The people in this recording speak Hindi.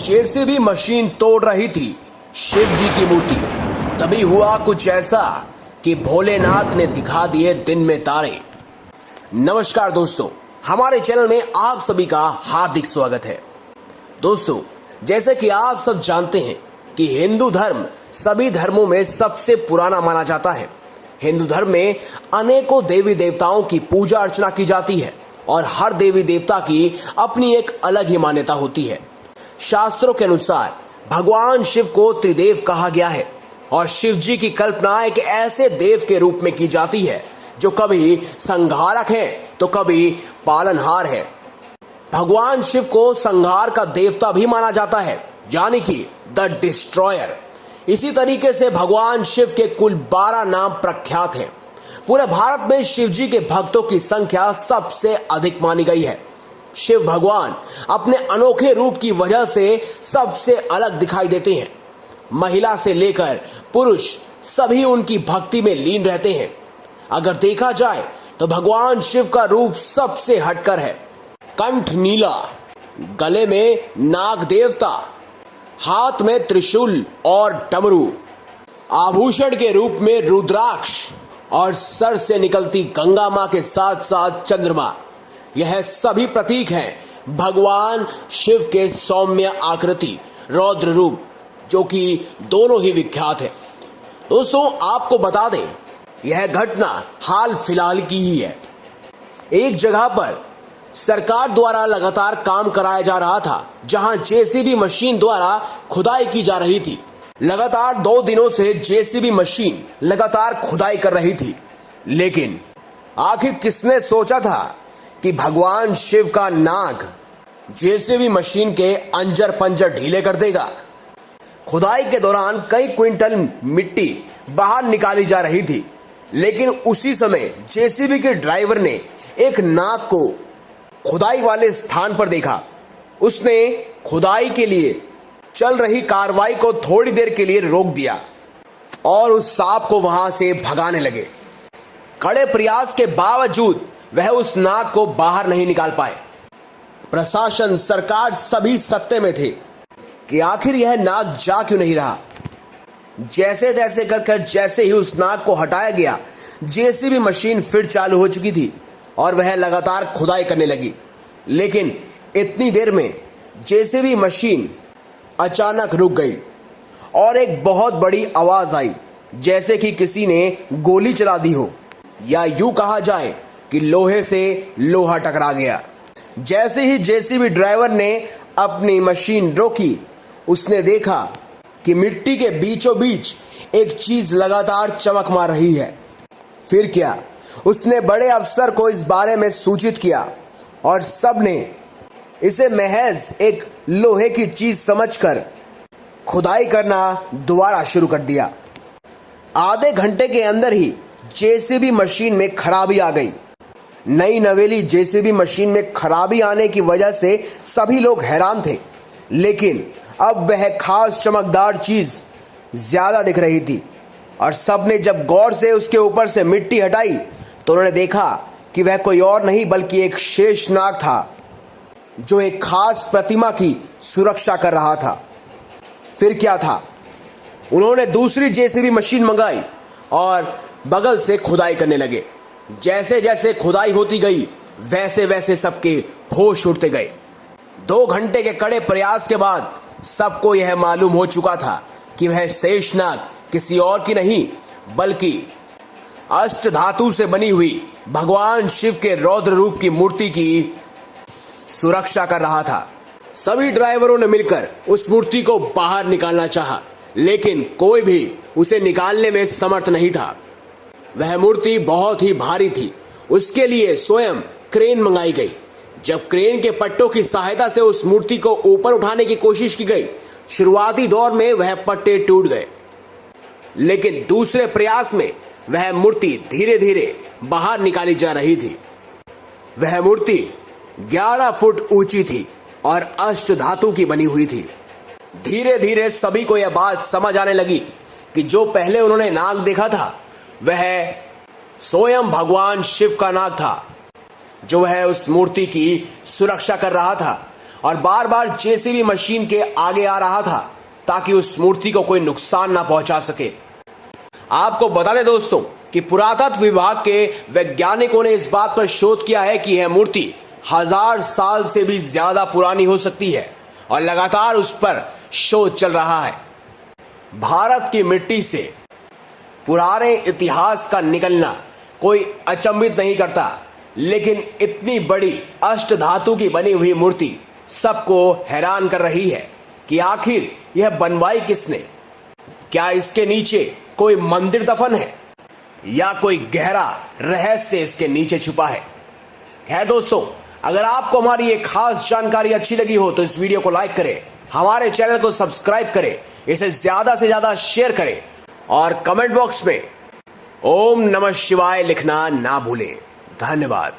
जेसीबी मशीन तोड़ रही थी शिव जी की मूर्ति। तभी हुआ कुछ ऐसा कि भोलेनाथ ने दिखा दिए दिन में तारे। नमस्कार दोस्तों, हमारे चैनल में आप सभी का हार्दिक स्वागत है। दोस्तों, जैसे कि आप सब जानते हैं कि हिंदू धर्म सभी धर्मों में सबसे पुराना माना जाता है। हिंदू धर्म में अनेकों देवी देवताओं की पूजा अर्चना की जाती है और हर देवी देवता की अपनी एक अलग ही मान्यता होती है। शास्त्रों के अनुसार भगवान शिव को त्रिदेव कहा गया है और शिव जी की कल्पना एक ऐसे देव के रूप में की जाती है जो कभी संहारक है तो कभी पालनहार है। भगवान शिव को संहार का देवता भी माना जाता है, यानी कि द डिस्ट्रॉयर। इसी तरीके से भगवान शिव के कुल 12 नाम प्रख्यात हैं। पूरे भारत में शिव जी के भक्तों की संख्या सबसे अधिक मानी गई है। शिव भगवान अपने अनोखे रूप की वजह से सबसे अलग दिखाई देते हैं। महिला से लेकर पुरुष सभी उनकी भक्ति में लीन रहते हैं। अगर देखा जाए तो भगवान शिव का रूप सबसे हटकर है। कंठ नीला, गले में नाग देवता, हाथ में त्रिशूल और डमरू, आभूषण के रूप में रुद्राक्ष और सर से निकलती गंगा मां के साथ साथ चंद्रमा। यह सभी प्रतीक हैं भगवान शिव के सौम्य आकृति, रौद्र रूप, जो कि दोनों ही विख्यात है। दोस्तों, आपको बता दें, यह घटना हाल फिलहाल की ही है। एक जगह पर सरकार द्वारा लगातार काम कराया जा रहा था, जहां जेसीबी मशीन द्वारा खुदाई की जा रही थी। लगातार 2 दिनों से जेसीबी मशीन लगातार खुदाई कर रही थी, लेकिन आखिर किसने सोचा था कि भगवान शिव का नाग जेसीबी मशीन के अंजर पंजर ढीले कर देगा। खुदाई के दौरान कई क्विंटल मिट्टी बाहर निकाली जा रही थी, लेकिन उसी समय जेसीबी के ड्राइवर ने एक नाग को खुदाई वाले स्थान पर देखा। उसने खुदाई के लिए चल रही कार्रवाई को थोड़ी देर के लिए रोक दिया और उस सांप को वहां से भगाने लगे। कड़े प्रयास के बावजूद वह उस नाग को बाहर नहीं निकाल पाए। प्रशासन, सरकार सभी सत्ते में थे कि आखिर यह नाग जा क्यों नहीं रहा। जैसे तैसे कर जैसे ही उस नाग को हटाया गया, जेसीबी मशीन फिर चालू हो चुकी थी और वह लगातार खुदाई करने लगी। लेकिन इतनी देर में जेसीबी मशीन अचानक रुक गई और एक बहुत बड़ी आवाज आई, जैसे कि किसी ने गोली चला दी हो, या यूं कहा जाए कि लोहे से लोहा टकरा गया। जैसे ही जेसीबी ड्राइवर ने अपनी मशीन रोकी, उसने देखा कि मिट्टी के बीचों बीच एक चीज लगातार चमक मार रही है। फिर क्या, उसने बड़े अफसर को इस बारे में सूचित किया और सबने इसे महज एक लोहे की चीज समझकर खुदाई करना दोबारा शुरू कर दिया। आधे घंटे के अंदर ही जेसीबी मशीन में खराबी आ गई। नई नवेली जेसीबी मशीन में खराबी आने की वजह से सभी लोग हैरान थे, लेकिन अब वह खास चमकदार चीज ज्यादा दिख रही थी और सबने जब गौर से उसके ऊपर से मिट्टी हटाई तो उन्होंने देखा कि वह कोई और नहीं बल्कि एक शेषनाग था, जो एक खास प्रतिमा की सुरक्षा कर रहा था। फिर क्या था, उन्होंने दूसरी जेसीबी मशीन मंगाई और बगल से खुदाई करने लगे। जैसे जैसे खुदाई होती गई, वैसे वैसे सबके होश उड़ते गए। 2 घंटे के कड़े प्रयास के बाद सबको यह मालूम हो चुका था कि वह शेषनाग किसी और की नहीं बल्कि अष्ट धातु से बनी हुई भगवान शिव के रौद्र रूप की मूर्ति की सुरक्षा कर रहा था। सभी ड्राइवरों ने मिलकर उस मूर्ति को बाहर निकालना चाहा, लेकिन कोई भी उसे निकालने में समर्थ नहीं था। वह मूर्ति बहुत ही भारी थी। उसके लिए स्वयं क्रेन मंगाई गई। जब क्रेन के पट्टों की सहायता से उस मूर्ति को ऊपर उठाने की कोशिश की गई, शुरुआती दौर में वह पट्टे टूट गए, लेकिन दूसरे प्रयास में वह मूर्ति धीरे धीरे बाहर निकाली जा रही थी। वह मूर्ति 11 फुट ऊंची थी और अष्ट धातु की बनी हुई थी। धीरे धीरे सभी को यह बात समझ आने लगी कि जो पहले उन्होंने नाग देखा था, वह स्वयं भगवान शिव का नाग था, जो वह उस मूर्ति की सुरक्षा कर रहा था। और बार बार जेसीबी मशीन के आगे आ रहा था ताकि उस मूर्ति को कोई नुकसान ना पहुंचा सके। आपको बता दें दोस्तों कि पुरातत्व विभाग के वैज्ञानिकों ने इस बात पर शोध किया है कि यह मूर्ति 1000 साल से भी ज्यादा पुरानी हो सकती है और लगातार उस पर शोध चल रहा है। भारत की मिट्टी से पुराने इतिहास का निकलना कोई अचंभित नहीं करता, लेकिन इतनी बड़ी अष्टधातु की बनी हुई मूर्ति सबको हैरान कर रही है कि आखिर यह बनवाई किसने। क्या इसके नीचे कोई मंदिर दफन है या कोई गहरा रहस्य इसके नीचे छुपा है। खैर दोस्तों, अगर आपको हमारी ये खास जानकारी अच्छी लगी हो तो इस वीडियो को लाइक करें, हमारे चैनल को सब्सक्राइब करें, इसे ज्यादा से ज्यादा शेयर करें और कमेंट बॉक्स में ओम नमः शिवाय लिखना ना भूलें। धन्यवाद।